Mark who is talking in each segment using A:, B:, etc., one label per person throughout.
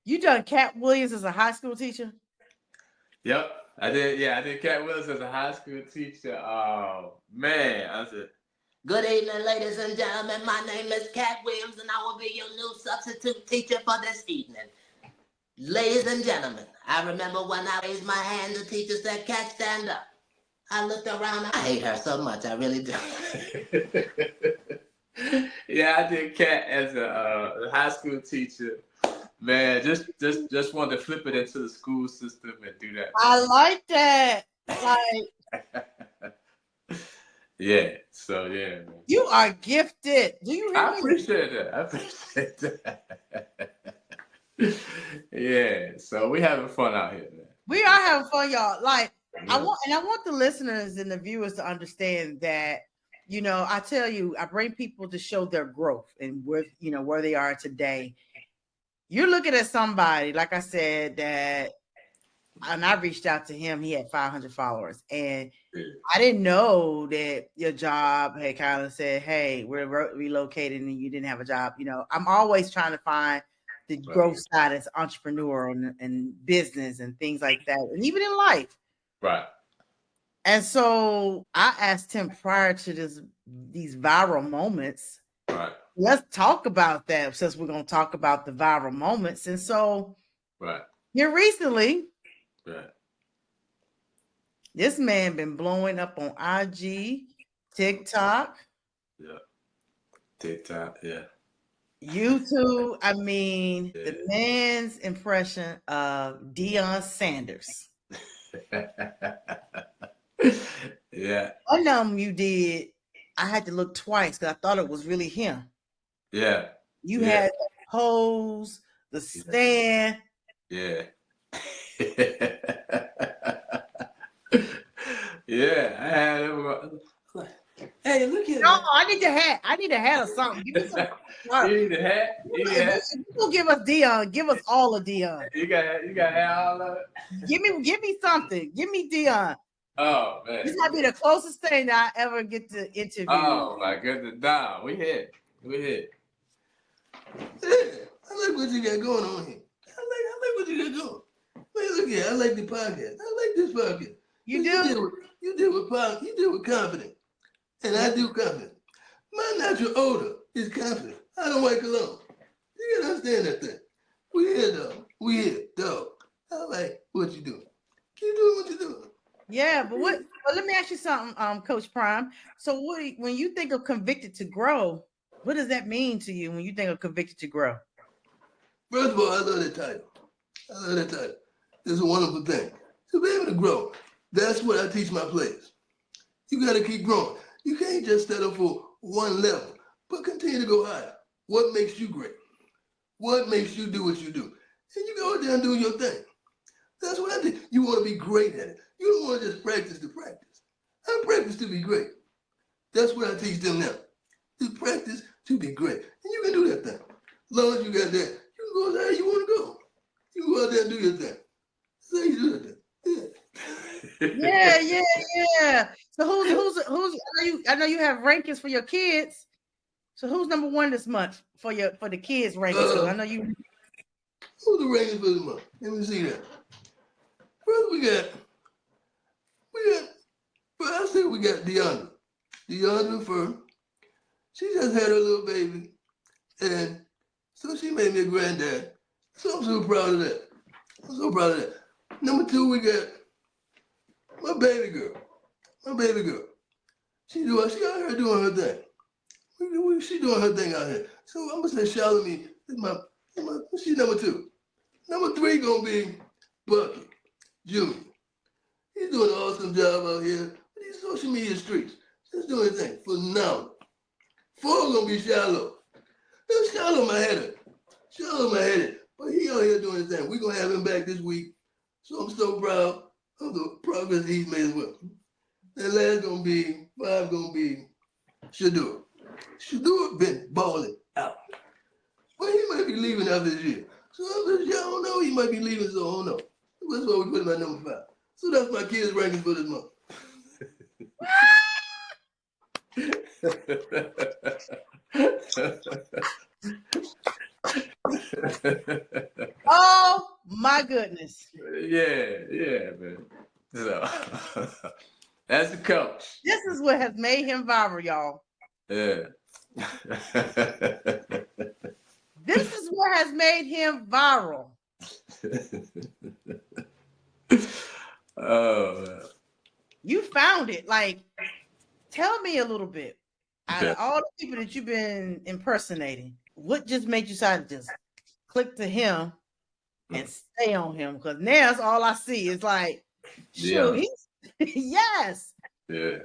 A: You done Cat Williams as a high school teacher?
B: Yep, I did. Yeah, I did Cat Willis as a high school teacher. Oh man, I said, "Good evening, ladies and gentlemen. My name is Cat Williams, and I will be your new substitute teacher for this evening. Ladies and gentlemen, I remember when I raised my hand, the teacher said, 'Cat, stand up.' I looked around. I hate her so much. I really do." Yeah, I did Cat as a high school teacher. Man, just wanted to flip it into the school system and do that.
A: I like that. Like,
B: yeah. So yeah, man.
A: you are gifted. Do you hear
B: I
A: me?
B: appreciate that. I appreciate that. Yeah. So we having fun out here, man.
A: We are having fun, y'all. Like,
B: Yeah.
A: I want the listeners and the viewers to understand that, I tell you, I bring people to show their growth and where they are today. You're looking at somebody, like I said, and I reached out to him. He had 500 followers, and I didn't know that your job had kind of said, "Hey, we're relocated," and you didn't have a job. I'm always trying to find the growth side as entrepreneur and business and things like that, and even in life.
B: Right.
A: And so I asked him prior to these viral moments.
B: Right.
A: Let's talk about that since we're going to talk about the viral moments. And so,
B: right.
A: Here recently,
B: right.
A: This man been blowing up on IG, TikTok.
B: Yeah. TikTok, yeah.
A: YouTube. I mean, the man's impression of Deion Sanders.
B: Yeah.
A: One of them you did, I had to look twice because I thought it was really him.
B: Yeah.
A: You had the pose, the stand.
B: Yeah. Yeah, I had it. Hey, look at
A: No, I need a hat. I need a hat or something. Give me some.
B: You need a hat?
A: If you gonna give us Deion, give us all of Deion.
B: You got all of it?
A: Give me something. Give me Deion.
B: Oh man.
A: This might be the closest thing that I ever get to interview.
B: Oh my goodness. Nah, we hit.
C: Yeah, I like what you got going on here. I like what you got going. Man, look here. I like the podcast. I like this podcast.
A: You do?
C: You deal with confidence. And I do confidence. My natural odor is confidence. I don't like cologne. You gotta understand that thing. We here, dog. We here, dog. I like what you doing. Keep doing what you're doing.
A: Yeah, but let me ask you something, Coach Prime. So when you think of convicted to grow, what does that mean to you when you think of convicted to grow?
C: First of all, I love that title. It's a wonderful thing. To be able to grow, that's what I teach my players. You got to keep growing. You can't just settle for one level, but continue to go higher. What makes you great? What makes you do what you do? And you go out there and do your thing. That's what I did. You want to be great at it. You don't want to just practice to practice. I practice to be great. That's what I teach them now. Just practice to be great. And you can do that thing. As long as you got that, you can go there you want to go. You can go out there and do your thing. That's how you do that thing.
A: Yeah. So who's I know you have rankings for your kids. So who's number one this month for the kids rankings? I know you.
C: Who's the rankings for this month? Let me see that. First we got. Well, I say we got DeAndre first. She just had her little baby, and so she made me a granddad. So I'm so proud of that. Number 2, we got my baby girl. She out here doing her thing. She doing her thing out here. So I'm gonna say Charlamagne is she's number 2. Number 3 gonna be Bucky Jr. He's doing an awesome job out here with these social media streets. Just doing his thing. Phenomenal. 4 gonna be Shallow. Now Shallow my header. But he out here doing his thing. We're gonna have him back this week. So I'm so proud of the progress he's made as well. And last 5 gonna be Shador. Shador been balling out. But he might be leaving after this year. So I don't know, he might be leaving, so I don't know. That's why we put him at number 5. So that's my kids' rankings for this month.
A: Oh my goodness.
B: Yeah, man. So that's the coach.
A: This is what has made him viral, y'all.
B: Yeah.
A: This is what has made him viral.
B: Oh man.
A: You found it. Like, tell me a little bit. Out
B: Okay.
A: of all the people that you've been impersonating, what just made you decide to just click to him and stay on him? Because now that's all I see. It's like, shoot, he's yes.
B: Yeah.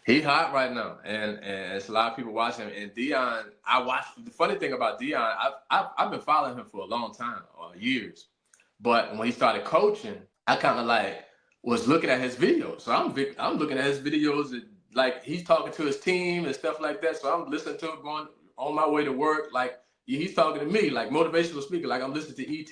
B: He hot right now, and it's a lot of people watching him. And Dion, I watched. The funny thing about Dion, I've been following him for a long time, or years. But when he started coaching, I kind of like was looking at his videos. So I'm looking at his videos, and like he's talking to his team and stuff like that. So I'm listening to him going on my way to work. Like he's talking to me, like motivational speaker, like I'm listening to ET.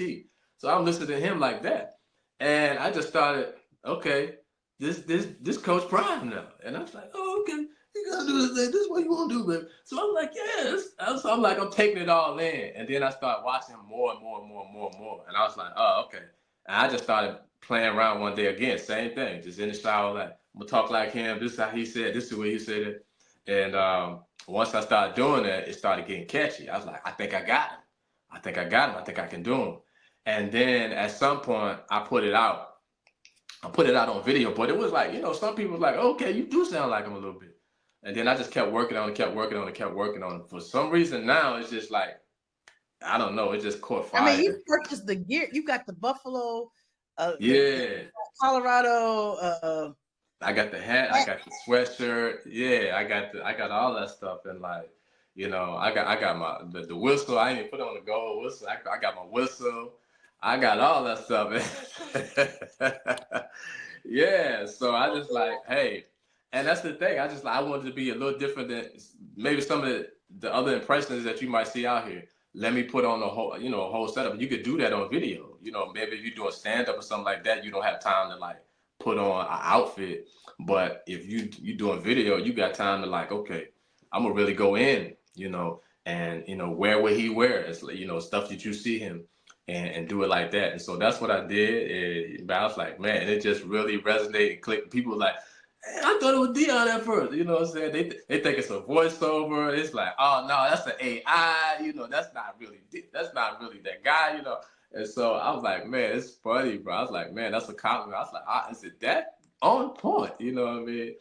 B: So I'm listening to him like that, and I just started, okay, this Coach Prime now, and I was like, oh, okay, you gotta do this thing. This is what you want to do, baby. So I'm like, yes. So I'm like, I'm taking it all in, and then I started watching him more and more and more and more and more, and I was like, oh, okay. And I just started playing around one day again, same thing, just in the shower, like I'm gonna talk like him. This is how he said. This is the way he said it. And once I started doing that, it started getting catchy. I was like, I think I got him. I think I got him. I think I can do him. And then at some point, I put it out. I put it out on video, but it was like, some people was like, okay, you do sound like him a little bit. And then I just kept working on it, kept working on it, kept working on it. For some reason now, it's just like, I don't know, it just caught fire.
A: I mean, you purchased the gear. You got the Buffalo,
B: yeah,
A: Colorado.
B: I got the hat, I got the sweatshirt. Yeah, I got all that stuff, and like, I got my the whistle. I didn't put on the gold whistle. I got my whistle. I got all that stuff. Yeah, so I just like, hey, and that's the thing. I wanted to be a little different than maybe some of the other impressions that you might see out here. Let me put on a whole setup. You could do that on video. Maybe if you're doing stand up or something like that, you don't have time to like put on an outfit. But if you doing video, you got time to like, okay, I'm gonna really go in, and wear what he wears, stuff that you see him. And do it like that. And so that's what I did. And I was like, man, it just really resonated and clicked. People were like, hey, I thought it was Dion at first. You know what I'm saying? They think it's a voiceover. It's like, oh no, that's an AI. That's not really that guy. And so I was like, man, it's funny, bro. I was like, man, that's a compliment. I was like, is it that on point? You know what I mean?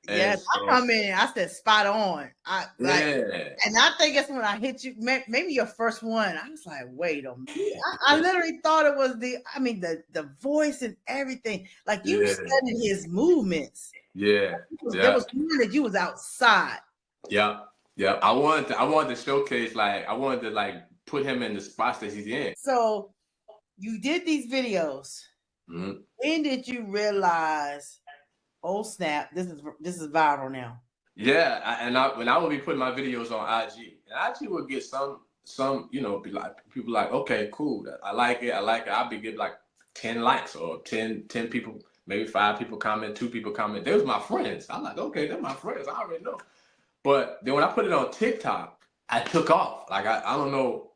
A: Yes, so, I come in. I said spot on. And I think it's when I hit you, maybe your first one. I was like, wait a minute. I literally thought it was the voice and everything. Like you studied his movements.
B: Yeah,
A: there was one that you was outside.
B: Yeah. I wanted to showcase, like I wanted to like put him in the spots that he's in.
A: So you did these videos. Mm-hmm. When did you realize? Oh snap! This is viral now.
B: Yeah, when I would be putting my videos on IG, and IG would get some be like people like, okay, cool, I like it. I'll be getting like 10 likes or 10 people, maybe 5 people comment, 2 people comment. They was my friends. I'm like, okay, they're my friends. I already know. But then when I put it on TikTok, I took off. Like I don't know,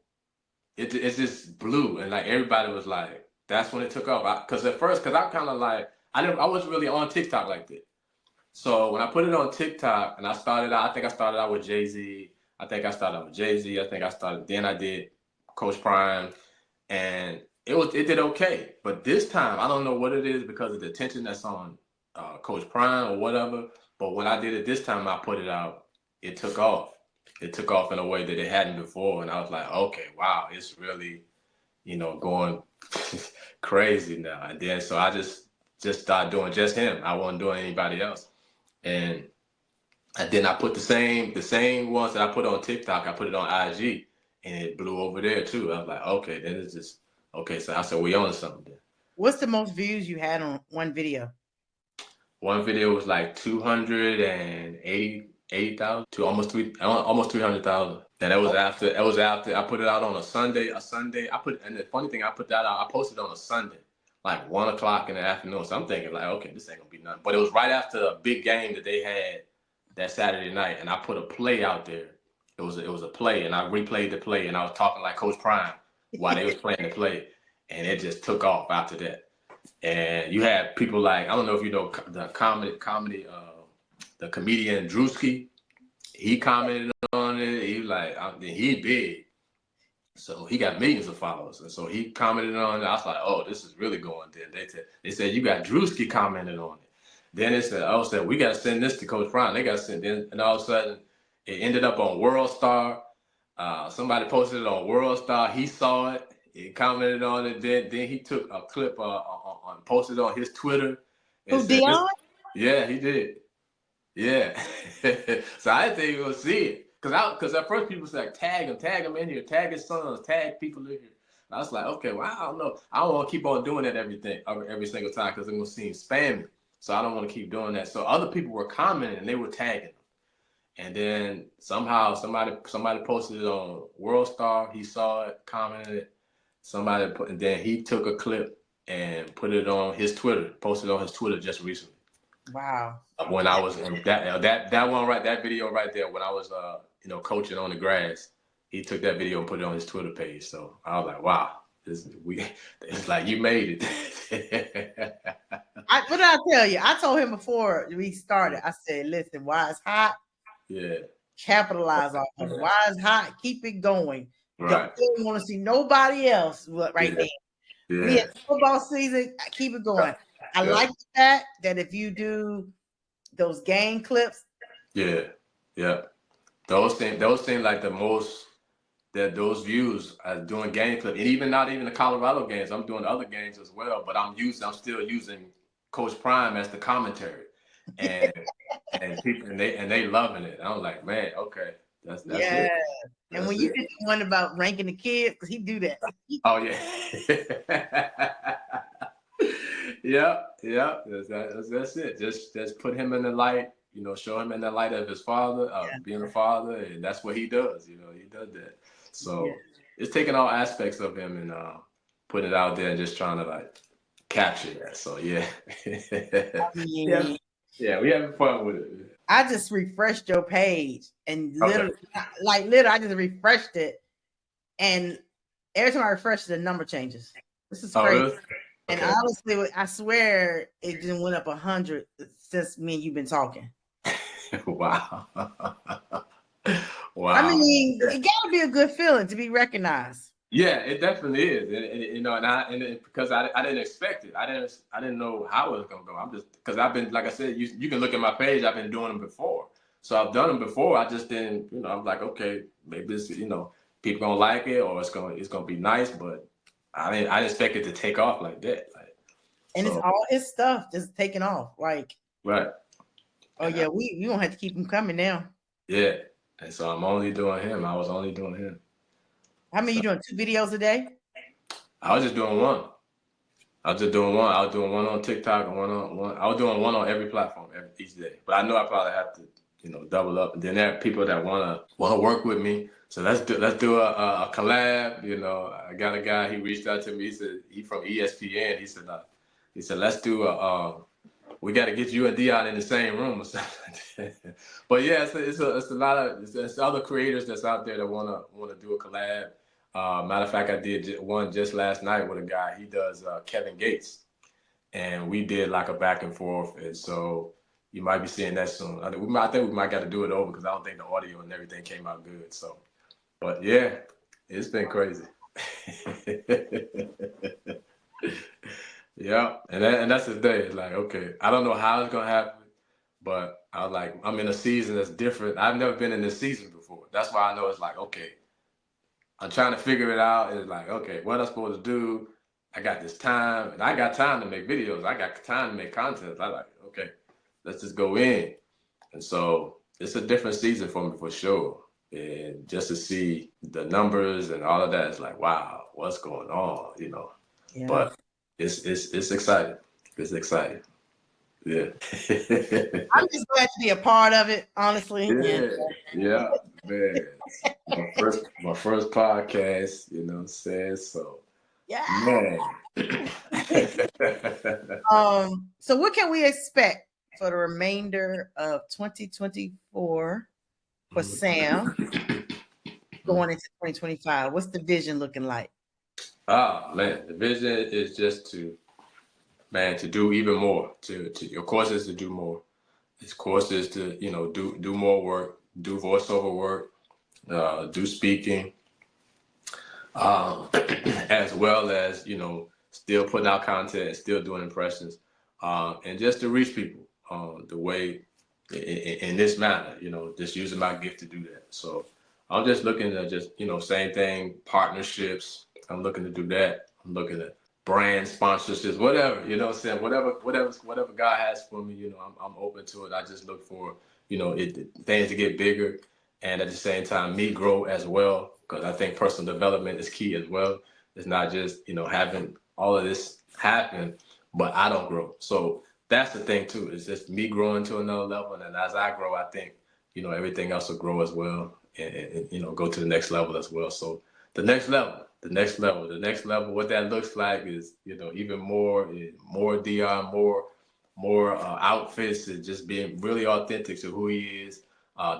B: it just blew, and like everybody was like, that's when it took off. Because at first, I kind of like. I wasn't really on TikTok like that. So when I put it on TikTok and I think I started out with Jay-Z. Then I did Coach Prime, and it did okay. But this time, I don't know what it is because of the attention that's on Coach Prime or whatever. But when I did it this time, I put it out, it took off. It took off in a way that it hadn't before. And I was like, okay, wow, it's really, going crazy now. And then so I just started doing just him. I wasn't doing anybody else. And then I put the same ones that I put on TikTok, I put it on IG, and it blew over there too. I was like, okay, then it's just okay. So I said, we on something then.
A: What's the most views you had on one video?
B: One video was like 280,000 to almost 300,000. And that was after I put it out on a Sunday. And the funny thing, I put that out. I posted on a Sunday, like 1 o'clock in the afternoon. So I'm thinking like, okay, this ain't gonna be nothing. But it was right after a big game that they had that Saturday night, and I put a play out there. It was a play, and I replayed the play, and I was talking like Coach Prime while they was playing the play, and it just took off after that. And you had people like, I don't know if you know the the comedian Drewski. He commented on it. He was like, he big. So he got millions of followers. And so he commented on it. I was like, oh, this is really going there. They said, you got Drewski commented on it. Then it said, we got to send this to Coach Brown. They got to send it. And all of a sudden, it ended up on World Star. Somebody posted it on World Star. He saw it. He commented on it. Then he took a clip and posted it on his Twitter.
A: Who, Dion?
B: Yeah, he did. Yeah. So I didn't think you were going to see it. Because at first people said, tag him in here, tag his sons, tag people in here. And I was like, okay, well, I don't know. I don't want to keep on doing that every single time because it's going to seem spammy. So I don't want to keep doing that. So other people were commenting and they were tagging him. And then somehow somebody posted it on World Star. He saw it, commented it. And then he took a clip and put it on his Twitter, posted it on his Twitter just recently.
A: Wow.
B: When I was in that video right there, when I was coaching on the grass, he took that video and put it on his Twitter page. So I was like, wow, it's like you made it.
A: What did I tell you? I told him before we started, I said, listen, while it's hot, capitalize on it. While it's hot, keep it going.
B: Right.
A: Don't want to see nobody else right there.
B: Yeah.
A: We had football season, keep it going. I like the fact that if you do those game clips.
B: Yeah. Those seem like the most that those views are doing game clip. And even not even the Colorado games. I'm doing other games as well, but I'm still using Coach Prime as the commentary. And people and they loving it. I'm like, man, okay. That's it.
A: And when you did the one about ranking the kids, because he do that.
B: Oh yeah. Yeah. That's it. Just put him in the light, show him in the light of his father, being a father, and that's what he does. He does that. So it's taking all aspects of him and putting it out there and just trying to like capture that. So yeah. Yeah, we having fun with it.
A: I just refreshed your page and literally, I just refreshed it, and every time I refresh it, the number changes. This is crazy. Really? And honestly, I swear it just went up 100 since me and you've been talking.
B: Wow.
A: I mean, it gotta be a good feeling to be recognized.
B: Yeah, it definitely is, and because I didn't expect it. I didn't know how it was gonna go. I'm just because I've been, like I said, you can look at my page. I've been doing them before, so I've done them before. I just didn't, I'm like, okay, maybe this, people gonna like it or it's gonna be nice, but I didn't expect it to take off like that.
A: And it's all his stuff just taking off, like
B: right.
A: Oh yeah, we gonna have to keep him coming now.
B: Yeah, and so I'm only doing him. I was only doing him.
A: How many you doing? 2 videos a day?
B: I was just doing one. I was doing one on TikTok and one on. I was doing one on every platform each day. But I know I probably have to, double up. And then there are people that wanna work with me. So let's do a collab. I got a guy. He reached out to me. He said he from ESPN. He said let's do we got to get you and Dion in the same room or something. But yeah, it's a lot of there's other creators that's out there that wanna do a collab. Matter of fact, I did one just last night with a guy. He does Kevin Gates, and we did like a back and forth. And so you might be seeing that soon. I think we might got to do it over because I don't think the audio and everything came out good. So, but yeah, it's been crazy. Yeah, and that's the day. It's like, okay, I don't know how it's gonna happen, but I was like, I'm in a season that's different. I've never been in this season before. That's why I know it's like, okay, I'm trying to figure it out. It's like, okay, what I'm supposed to do? I got this time, and I got time to make videos. I got time to make content. I like, okay, let's just go in. And so it's a different season for me for sure. And just to see the numbers and all of that, it's like, wow, what's going on?
A: Yeah.
B: But it's exciting. It's exciting. Yeah.
A: I'm just glad to be a part of it, honestly.
B: Yeah, man. My first podcast, so
A: yeah.
B: Man.
A: So what can we expect for the remainder of 2024 for Sam going into 2025? What's the vision looking like?
B: Oh man, the vision is just to do even more. To your course is to do more. His course is to do more work, do voiceover work, do speaking, as well as still putting out content, still doing impressions, and just to reach people the way in this manner. Just using my gift to do that. So I'm just looking to same thing, partnerships. I'm looking to do that. I'm looking at brand sponsorships, whatever, what I'm saying, whatever God has for me, I'm open to it. I just look for, things to get bigger, and at the same time, me grow as well, because I think personal development is key as well. It's not just, having all of this happen, but I don't grow. So that's the thing too. It's just me growing to another level, and as I grow, I think, everything else will grow as well, and go to the next level as well. So the next level. What that looks like is, even more Dion, more outfits, and just being really authentic to who he is.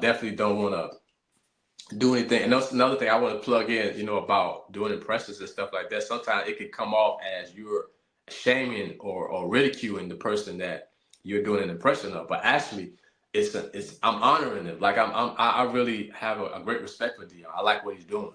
B: Definitely don't want to do anything. And that's another thing I want to plug in, about doing impressions and stuff like that. Sometimes it can come off as you're shaming or ridiculing the person that you're doing an impression of, but actually, I'm honoring him. Like I really have a great respect for Dion. I like what he's doing.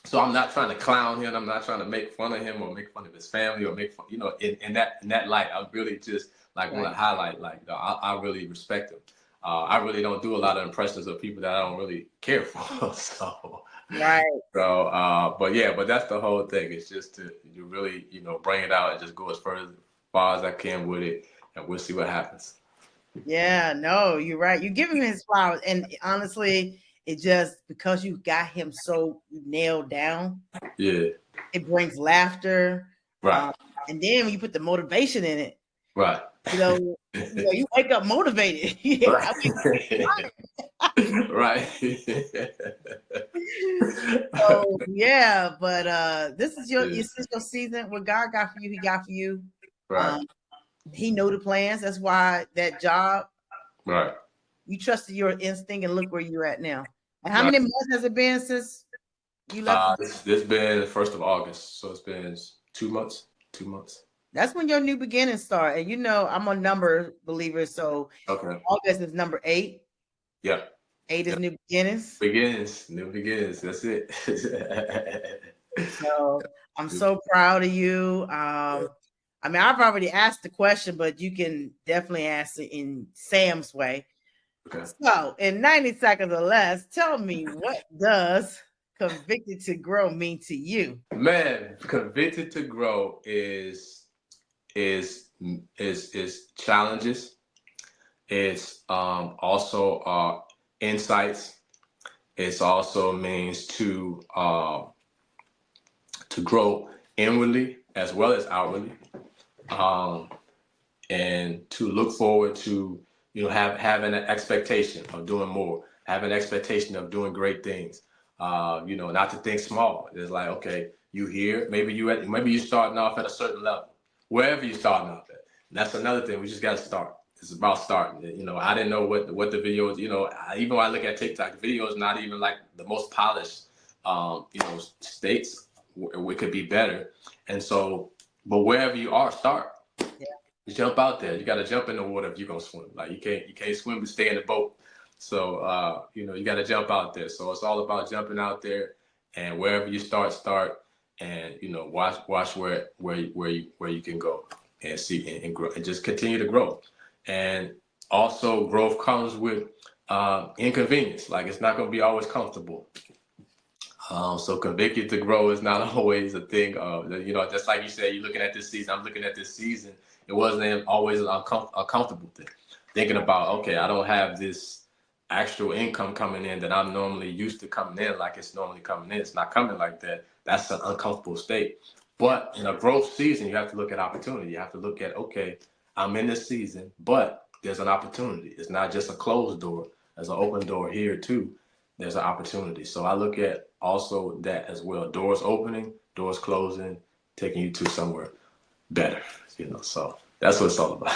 B: So I'm not trying to clown him. I'm not trying to make fun of him or make fun of his family or make fun, in that light. I really just want to highlight, I really respect him. I really don't do a lot of impressions of people that I don't really care for. So,
A: Right.
B: So, but that's the whole thing. It's just to really, bring it out and just go as far as I can with it, and we'll see what happens.
A: Yeah, no, you're right. You're giving him his flowers, and honestly, it just because you got him so nailed down.
B: Yeah.
A: It brings laughter.
B: Right.
A: And then when you put the motivation in it,
B: right.
A: You wake up motivated.
B: Right.
A: So yeah, but this is your season. What God got for you, He got for you.
B: Right.
A: He know the plans. That's why that job.
B: Right.
A: You trusted your instinct, and look where you're at now. And how many months has it been since you left?
B: This been the 1st of August, so it's been 2 months. 2 months.
A: That's when your new beginnings start. And I'm a number believer, so August is number 8.
B: Yep.
A: 8 is new beginnings.
B: New beginnings. That's it.
A: So I'm so proud of you. I mean, I've already asked the question, but you can definitely ask it in Sam's way. Okay. So in 90 seconds or less, tell me, what does convicted to grow mean to you?
B: Man, convicted to grow is challenges. It's also insights. It's also means to grow inwardly as well as outwardly, and to look forward to having an expectation of doing more, having an expectation of doing great things. Not to think small. It's like, okay, you here, maybe you're starting off at a certain level, wherever you're starting off at. And that's another thing. We just got to start. It's about starting. I didn't know what the videos. Even when I look at TikTok, the video is not even like the most polished. States it could be better. And so, but wherever you are, start. Yeah. You jump out there. You got to jump in the water if you're gonna swim. Like you can't swim but stay in the boat. So you got to jump out there. So it's all about jumping out there, and wherever you start, and watch where you can go and see and grow and just continue to grow. And also, growth comes with inconvenience. Like it's not gonna be always comfortable. So convicted to grow is not always a thing. Just like you said, you're looking at this season. I'm looking at this season. It wasn't always a comfortable thing. Thinking about, okay, I don't have this actual income coming in that I'm normally used to coming in, like it's normally coming in. It's not coming like that. That's an uncomfortable state. But in a growth season, you have to look at opportunity. You have to look at, okay, I'm in this season, but there's an opportunity. It's not just a closed door. There's an open door here too. There's an opportunity. So I look at also that as well. Doors opening, doors closing, taking you to somewhere better. So that's what it's all about.